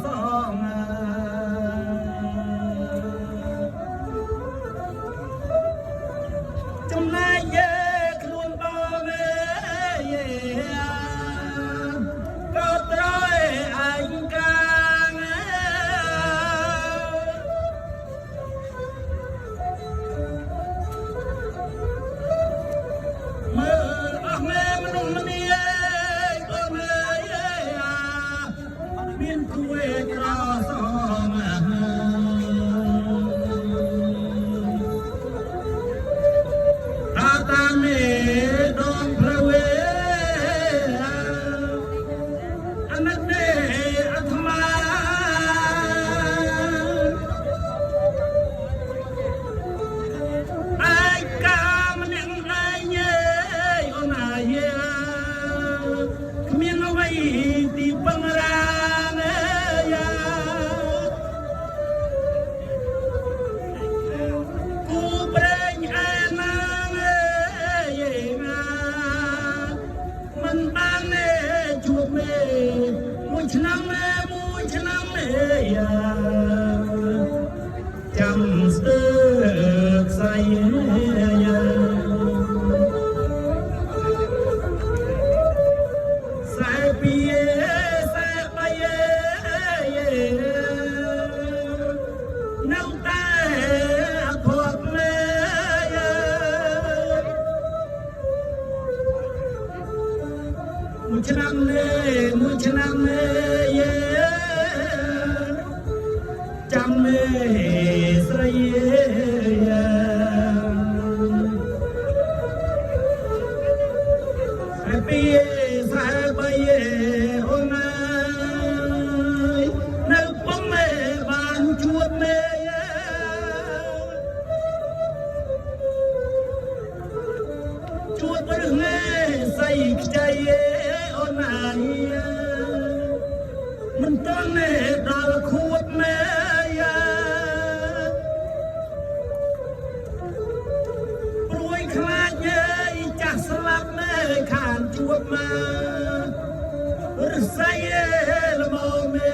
សងចំណែកយើខ្លួនបងក៏ត្រូវអញកាងមើលអស់មេមនុស្សម្នាក៏មើលមានគួយក្រសងតាមេដងផ្លូវអនតេអធមាអាយកាមនឹងអាយអូនអាយគ្មានអ្វីទីបង្រានគូប្រេងអាណាមិនបានជួបមេមួយឆ្នាំចាំស្ទើរខ្សែខ្សែពីខ្សែបីនៅតែភ័ព្វមេមួយឆ្នាំចាំមេស្រីហើយពីខ្សែបីអូនណានៅពុំមេបានជួបមេជួបឬមេស្អីខ្ចីអូនណាមិនតន់ដល់ខួបមេព្រួយខ្លាចចាស់ស្លាប់មេខានជួបមករស័យល្មមេ